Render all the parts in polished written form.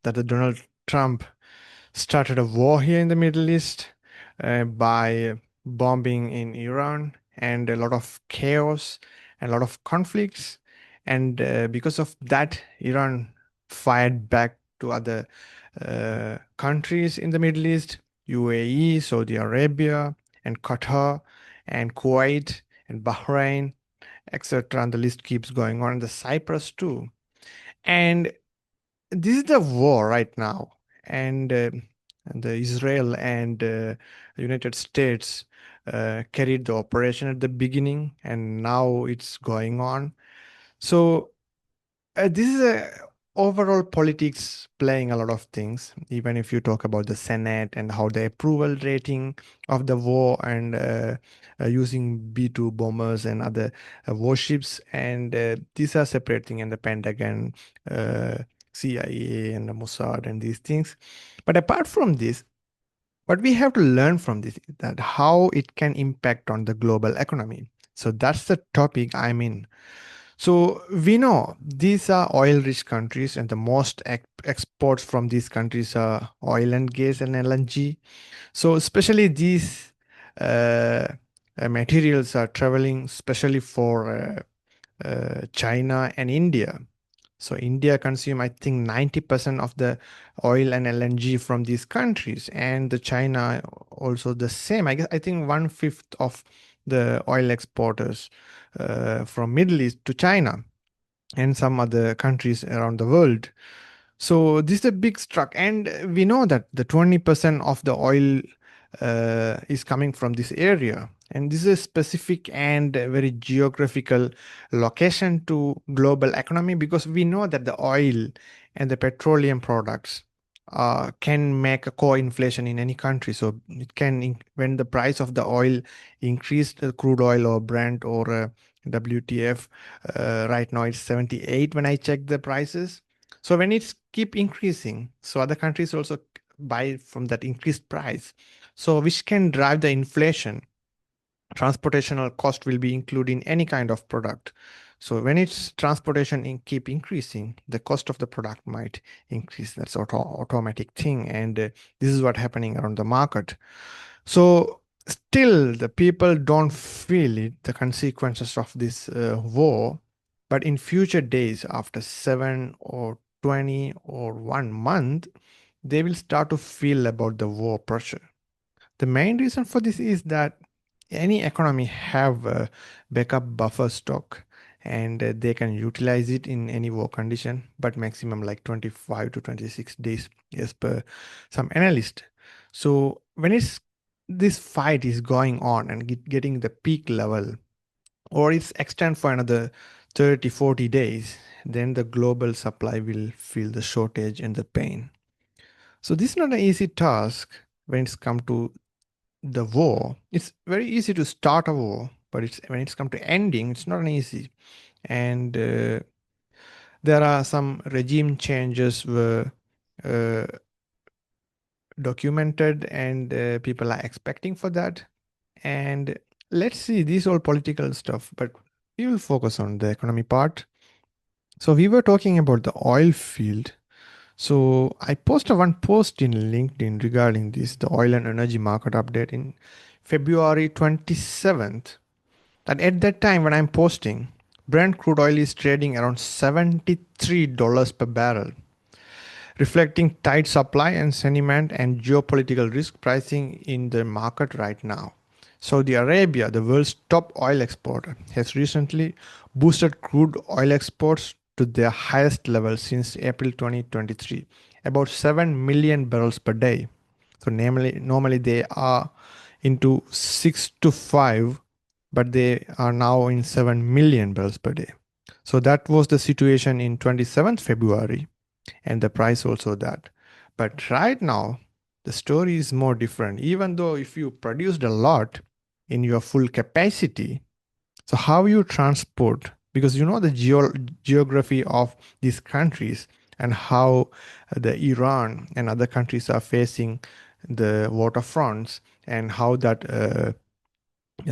that the Donald Trump started a war here in the Middle East by bombing in Iran and a lot of chaos and a lot of conflicts. And because of that, Iran fired back to other countries in the Middle East, UAE, Saudi Arabia, and Qatar, and Kuwait, and Bahrain, etc. And the list keeps going on, and the Cyprus too. And this is the war right now, and the Israel and United States carried the operation at the beginning, and now it's going on. So this is a overall politics playing a lot of things. Even if you talk about the Senate and how the approval rating of the war and using B-2 bombers and other warships, and these are separate thing, and the Pentagon, uh, CIA, and the Mossad, and these things. But apart from this, what we have to learn from this is that how it can impact on the global economy. So that's the topic I'm in. So we know these are oil-rich countries, and the most exports from these countries are oil and gas and LNG. So especially these uh, materials are traveling, especially for China and India. So India consume, I think, 90% of the oil and LNG from these countries, and the China also the same. I think 1/5 of the oil exporters from Middle East to China and some other countries around the world. So this is a big struck, and we know that the 20% of the oil is coming from this area. And this is a specific and very geographical location to global economy, because we know that the oil and the petroleum products can make a core inflation in any country. So it can, when the price of the oil increased, crude oil or Brent or WTF, right now it's 78 when I check the prices. So when it's keep increasing, so other countries also buy from that increased price. So which can drive the inflation. Transportational cost will be included in any kind of product. So when it's transportation keep increasing, the cost of the product might increase. That's automatic thing, and this is what happening around the market. So still, the people don't feel it, the consequences of this war, but in future days, after 7 or 20 or 1 month, they will start to feel about the war pressure. The main reason for this is that any economy have a backup buffer stock, and they can utilize it in any war condition, but maximum like 25 to 26 days as per some analyst. So when it's this fight is going on and getting the peak level, or it's extend for another 30 40 days, then the global supply will feel the shortage and the pain. So this is not an easy task when it's come to the war. It's very easy to start a war, but it's when it's come to ending, it's not an easy. And there are some regime changes were uh, documented, and people are expecting for that. And let's see these all political stuff, but we will focus on the economy part. So we were talking about the oil field. So I posted one post in LinkedIn regarding this, the oil and energy market update in February 27th. And at that time, when I'm posting, Brent crude oil is trading around $73 per barrel, reflecting tight supply and sentiment and geopolitical risk pricing in the market right now. Saudi Arabia, the world's top oil exporter, has recently boosted crude oil exports to their highest level since April 2023, about 7 million barrels per day. So normally they are into 6 to 5, but they are now in 7 million barrels per day. So that was the situation in 27th February, and the price also that. But right now, the story is more different. Even though if you produced a lot in your full capacity, so how you transport, because you know the geography of these countries and how the Iran and other countries are facing the waterfronts, and how that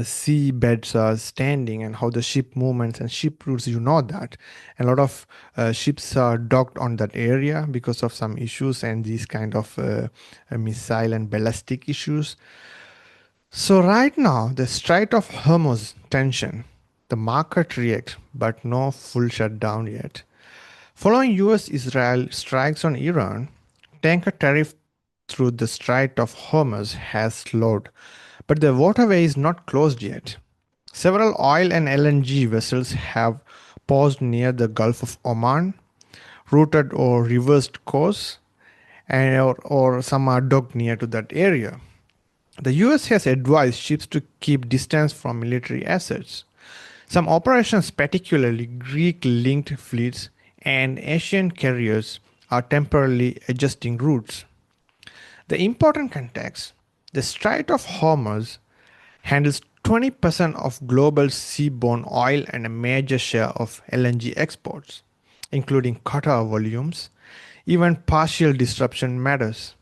sea beds are standing and how the ship movements and ship routes, you know that. A lot of ships are docked on that area because of some issues and these kind of missile and ballistic issues. So right now, the Strait of Hormuz tension, the market react, but no full shutdown yet. Following US-Israel strikes on Iran, tanker tariff through the Strait of Hormuz has slowed, but the waterway is not closed yet. Several oil and LNG vessels have paused near the Gulf of Oman, routed or reversed course, or some are docked near to that area. The US has advised ships to keep distance from military assets. Some operations, particularly Greek linked fleets and Asian carriers, are temporarily adjusting routes. The important context: the Strait of Hormuz handles 20% of global seaborne oil and a major share of LNG exports, including Qatar volumes. Even partial disruption matters.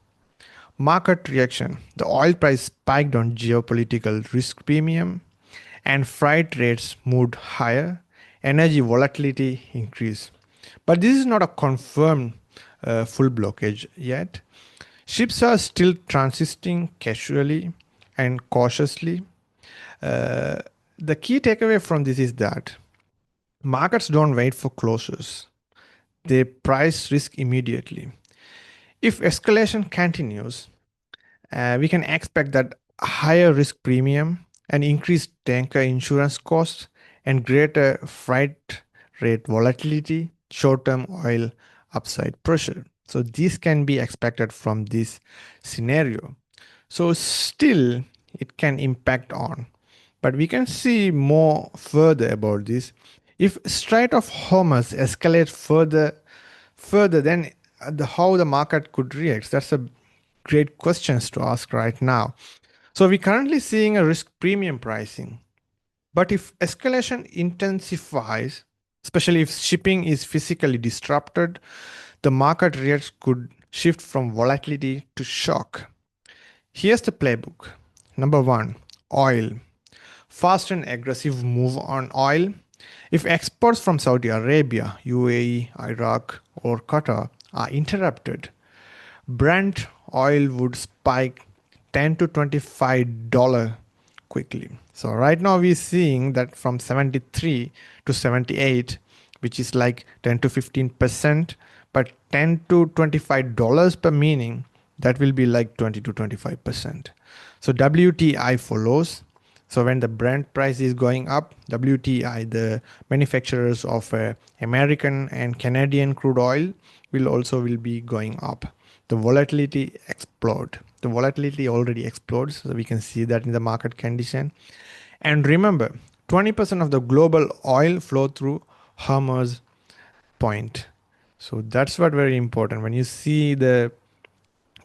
Market reaction: the oil price spiked on geopolitical risk premium, and freight rates moved higher. Energy volatility increased. But this is not a confirmed full blockage yet. Ships are still transiting casually and cautiously. Uh, the key takeaway from this is that markets don't wait for closures, they price risk immediately. If escalation continues, we can expect that higher risk premium and increased tanker insurance costs and greater freight rate volatility, short-term oil upside pressure. So this can be expected from this scenario. So still it can impact on, but we can see more further about this. If Strait of Hormuz escalates further, then how the market could react. That's a great questions to ask right now. So we're currently seeing a risk premium pricing. But if escalation intensifies, especially if shipping is physically disrupted, the market rates could shift from volatility to shock. Here's the playbook. Number one, oil. Fast and aggressive move on oil. If exports from Saudi Arabia, UAE, Iraq, or Qatar are interrupted, Brent oil would spike 10 to $25 quickly. So right now we're seeing that from 73 to 78, which is like 10 to 15%, but 10 to $25 per meaning, that will be like 20 to 25%. So WTI follows. So when the Brent price is going up, WTI, the manufacturers of American and Canadian crude oil, will be going up. The volatility explode. The volatility already explodes, so we can see that in the market condition. And remember, 20% of the global oil flow through Hormuz point. So that's what very important. When you see the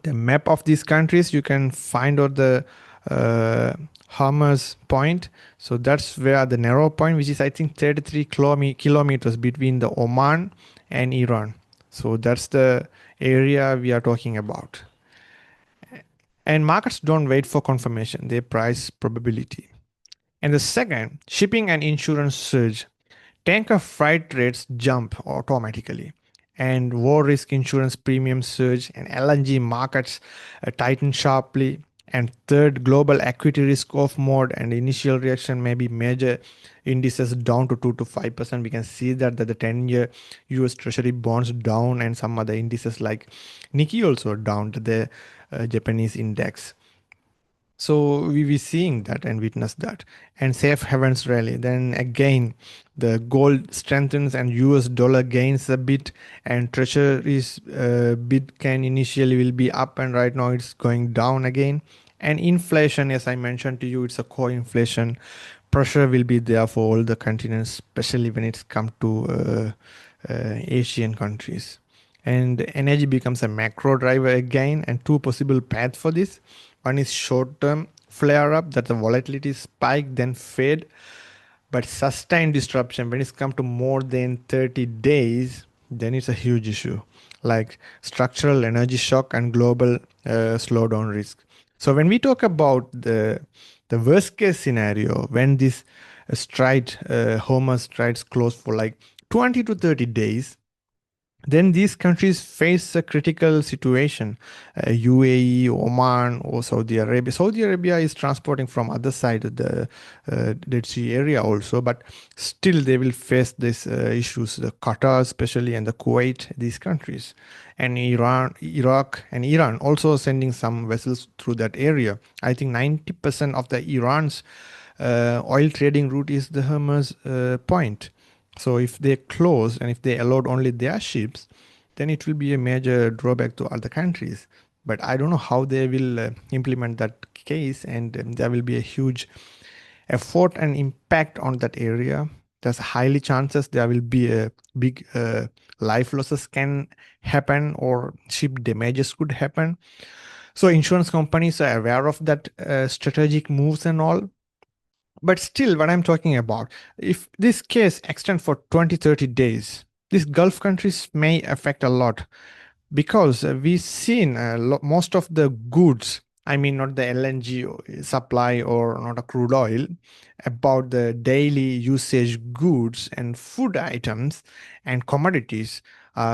map of these countries, you can find out the uh, Hormuz point. So that's where the narrow point, which is I think 33 kilometers between the Oman and Iran. So that's the area we are talking about. And markets don't wait for confirmation, they price probability. And the second, shipping and insurance surge. Tanker freight rates jump automatically, and war risk insurance premiums surge, and LNG markets tighten sharply. And third, global equity risk off mode, and initial reaction may be major indices down to 2 to 5%. We can see that the 10-year US Treasury bonds down, and some other indices like Nikkei also down to the Japanese index. So we seeing that and witness that. And safe havens rally. Then again, the gold strengthens and US dollar gains a bit, and treasuries bid can initially will be up, and right now it's going down again. And inflation, as I mentioned to you, it's a core inflation. Pressure will be there for all the continents, especially when it's come to Asian countries. And energy becomes a macro driver again, and two possible paths for this. One is short term flare up, that the volatility spike then fade, but sustained disruption when it's come to more than 30 days, then it's a huge issue, like structural energy shock and global slowdown risk. So when we talk about the The worst case scenario, when this Hormuz straits close for like 20 to 30 days, then these countries face a critical situation. UAE, Oman, or Saudi Arabia. Saudi Arabia is transporting from other side of the Dead Sea area also, but still they will face these issues. The Qatar, especially, and the Kuwait, these countries, and Iran, Iraq, and Iran also sending some vessels through that area. I think 90% of the Iran's oil trading route is the Hormuz point. So if they close and if they allowed only their ships, then it will be a major drawback to other countries. But I don't know how they will implement that case, and there will be a huge effort and impact on that area. There's highly chances there will be a big life losses can happen or ship damages could happen. So insurance companies are aware of that strategic moves and all. But still, what I'm talking about, if this case extends for 20, 30 days, these Gulf countries may affect a lot because we've seen most of the goods, I mean, not the LNG supply or not a crude oil, about the daily usage goods and food items and commodities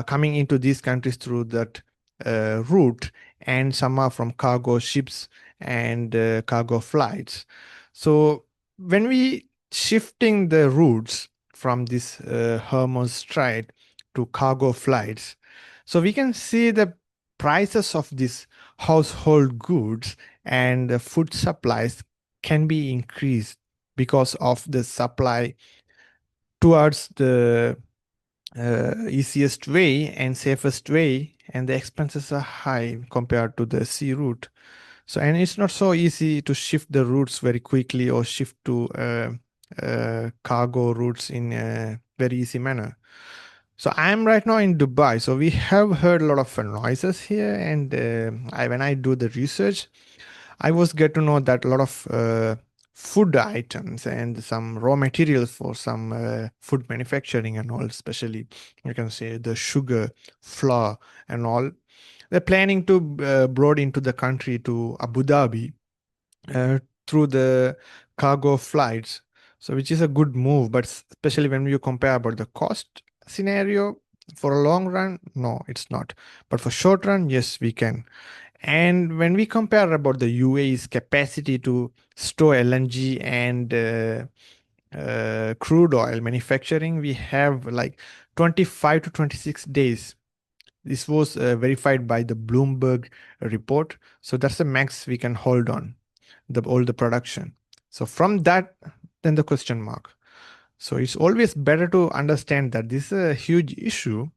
coming into these countries through that route, and some are from cargo ships and cargo flights. So when we shifting the routes from this Hormuz Strait to cargo flights, so we can see the prices of these household goods and the food supplies can be increased because of the supply towards the easiest way and safest way, and the expenses are high compared to the sea route. So, and it's not so easy to shift the routes very quickly or shift to cargo routes in a very easy manner. So I'm right now in Dubai. So we have heard a lot of noises here, and when I do the research, I was get to know that a lot of food items and some raw materials for some food manufacturing and all, especially you can say the sugar, flour, and all. They're planning to broad into the country to Abu Dhabi uh, through the cargo flights. So, which is a good move, but especially when you compare about the cost scenario for a long run, no, it's not. But for short run, yes, we can. And when we compare about the UAE's capacity to store LNG and crude oil manufacturing, we have like 25 to 26 days. This was verified by the Bloomberg report. So that's the max we can hold on all the production. So from that, then the question mark. So it's always better to understand that this is a huge issue.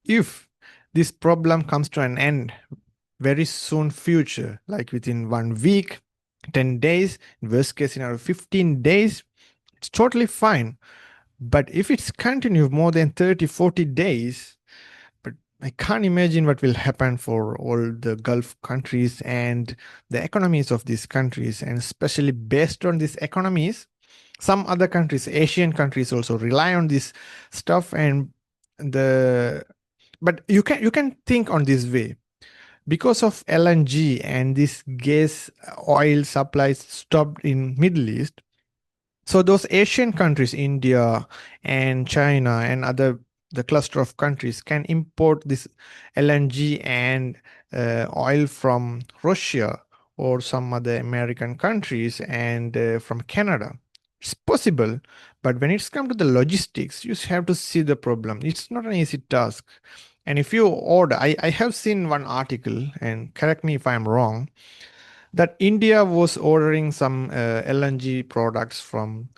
If this problem comes to an end very soon future, like within 1 week, 10 days, worst case scenario 15 days, it's totally fine. But if it's continued more than 30, 40 days, but I can't imagine what will happen for all the Gulf countries and the economies of these countries, and especially based on these economies, some other countries, Asian countries, also rely on this stuff. And the but you can think on this way, because of LNG and this gas oil supplies stopped in Middle East. So those Asian countries, India and China and other the cluster of countries can import this LNG and oil from Russia or some other American countries and from Canada. It's possible, but when it's come to the logistics, you have to see the problem. It's not an easy task. And if you order, I have seen one article, and correct me if I'm wrong, that India was ordering some LNG products from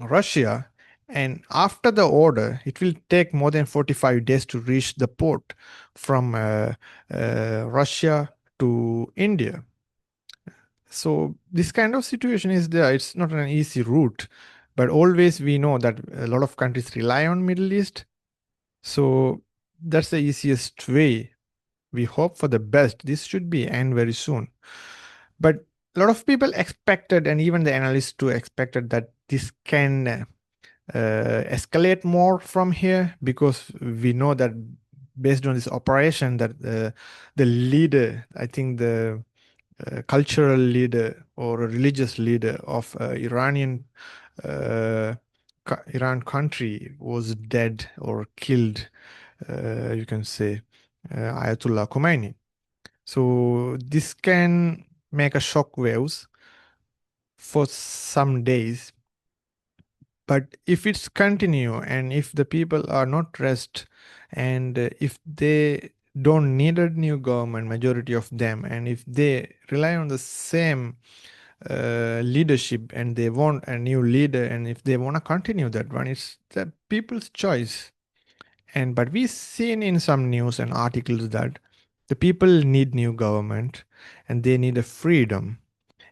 Russia, and after the order, it will take more than 45 days to reach the port from Russia to India. So this kind of situation is there. It's not an easy route, but always we know that a lot of countries rely on Middle East. So that's the easiest way. We hope for the best. This should be end very soon. But a lot of people expected, and even the analysts too expected, that this can escalate more from here, because we know that based on this operation that the leader, I think the cultural leader or a religious leader of uh, Iran country was dead or killed, you can say, Ayatollah Khomeini. So this can make a shock waves for some days, but if it's continue and if the people are not rest, and if they don't need a new government, majority of them, and if they rely on the same leadership and they want a new leader, and if they want to continue that one, it's the people's choice. And but we've seen in some news and articles that the people need new government, and they need a freedom,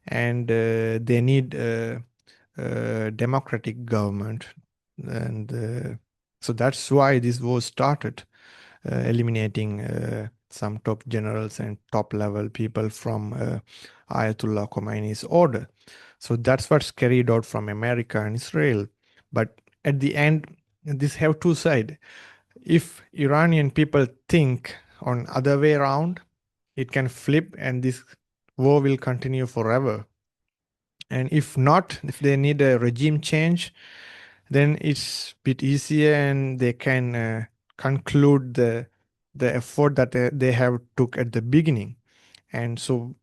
and they need democratic government. And so that's why this war started, eliminating some top generals and top level people from Ayatollah Khomeini's order. So that's what's carried out from America and Israel. But at the end, this have two sides. If Iranian people think on other way around, it can flip and this war will continue forever. And if not, if they need a regime change, then it's a bit easier and they can conclude the effort that they have took at the beginning. And so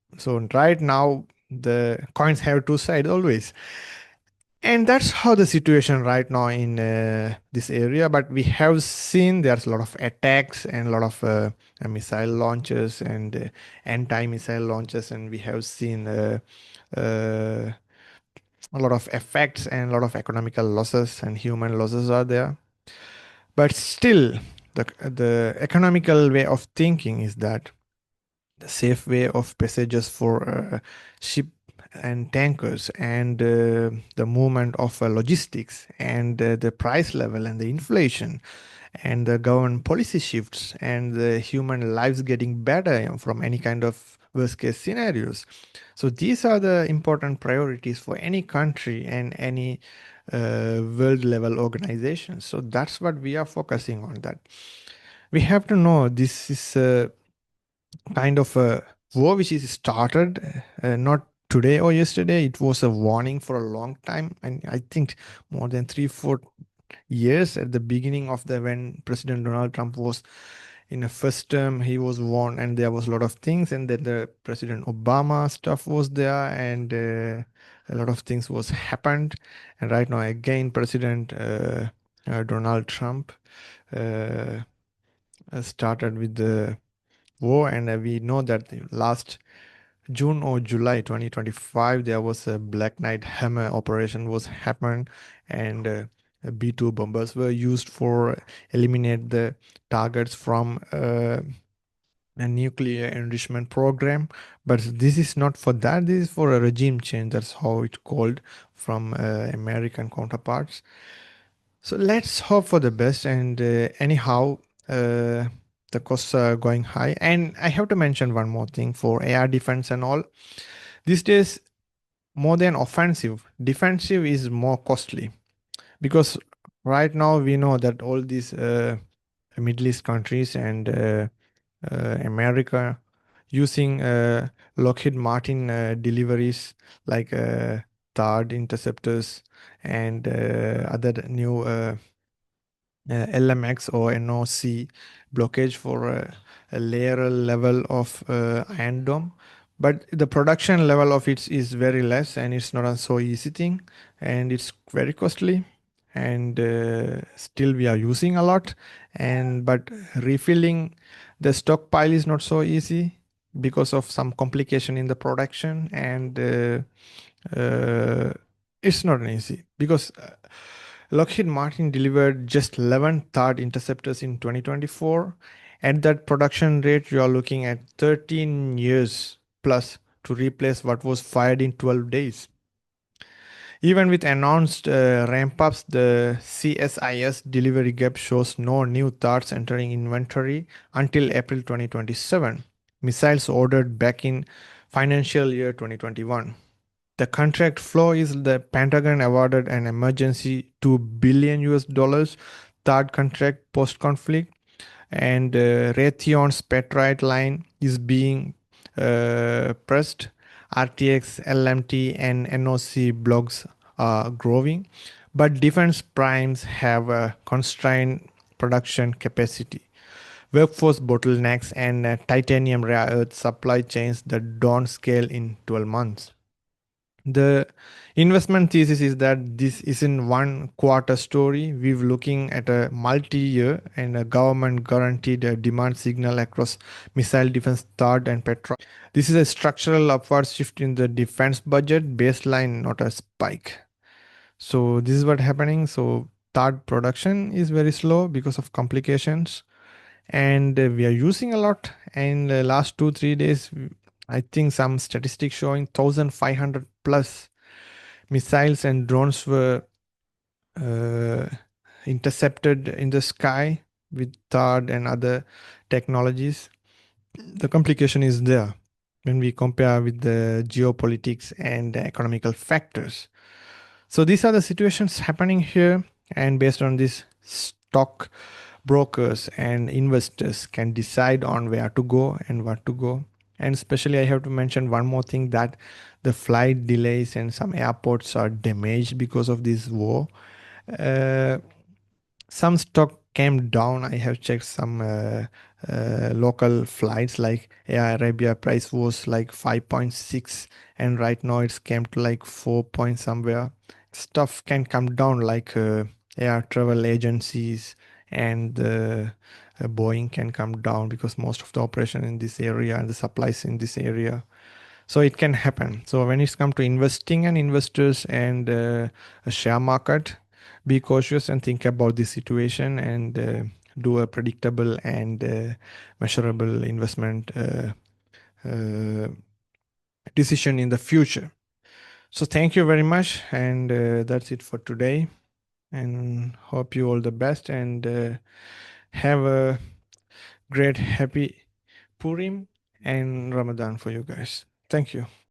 right now the coins have two sides always. And that's how the situation right now in this area. But we have seen there's a lot of attacks and a lot of missile launches and anti-missile launches, and we have seen uh, a lot of effects and a lot of economical losses and human losses are there. But still, the economical way of thinking is that the safe way of passages for ship and tankers, and the movement of logistics, and the price level and the inflation and the government policy shifts and the human lives getting better, from any kind of worst case scenarios. So these are the important priorities for any country and any world level organization. So that's what we are focusing on. That we have to know this is kind of a war which is started not today or yesterday. It was a warning for a long time, and I think more than 3 4 years at the beginning of the when President Donald Trump was in a first term, he was warned, and there was a lot of things, and then the President Obama stuff was there, and a lot of things was happened. And right now again President Donald Trump uh, started with the war, and we know that last June or July 2025 there was a Black Knight Hammer operation was happened, and B-2 bombers were used for eliminate the targets from a nuclear enrichment program. But this is not for that, this is for a regime change. That's how it's called from American counterparts. So let's hope for the best. And anyhow, the costs are going high. And I have to mention one more thing for air defense and all. These days, more than offensive, defensive is more costly, because right now we know that all these Middle East countries and America using Lockheed Martin deliveries like THAAD interceptors and other new LMX or NOC blockage for a layer level of Iron Dome. But the production level of it is very less, and it's not a so easy thing, and it's very costly. And still we are using a lot, and but refilling the stockpile is not so easy because of some complication in the production, and it's not easy because Lockheed Martin delivered just 11 THAAD interceptors in 2024. At that production rate, you are looking at 13 years plus to replace what was fired in 12 days. Even with announced ramp ups, the CSIS delivery gap shows no new THAADs entering inventory until April 2027. Missiles ordered back in financial year 2021. The contract flow is the Pentagon awarded an emergency $2 billion third contract post conflict, and Raytheon's Patriot line is being pressed, RTX, LMT, and NOC blogs are growing, but defense primes have a constrained production capacity, workforce bottlenecks, and titanium rare earth supply chains that don't scale in 12 months. The investment thesis is that this isn't one quarter story. We're looking at a multi-year and a government guaranteed demand signal across missile defense, third, and petrol. This is a structural upward shift in the defense budget baseline, not a spike. So this is what happening. So third production is very slow because of complications, and we are using a lot. And the last 2 3 days, I think some statistics showing 1,500 plus missiles and drones were uh, intercepted in the sky with THAAD and other technologies. The complication is there when we compare with the geopolitics and the economical factors. So these are the situations happening here, and based on this, stock brokers and investors can decide on where to go and what to go. And especially, I have to mention one more thing, that the flight delays and some airports are damaged because of this war. Uh, some stock came down. I have checked some local flights like Air Arabia price was like 5.6, and right now it's came to like 4 point somewhere. Stuff can come down like air travel agencies, and Boeing can come down because most of the operation in this area and the supplies in this area, so it can happen. So when it's come to investing and investors and a share market, be cautious and think about the situation, and do a predictable and measurable investment uh, decision in the future. So thank you very much, and that's it for today, and hope you all the best, and have a great happy Purim and Ramadan for you guys. Thank you.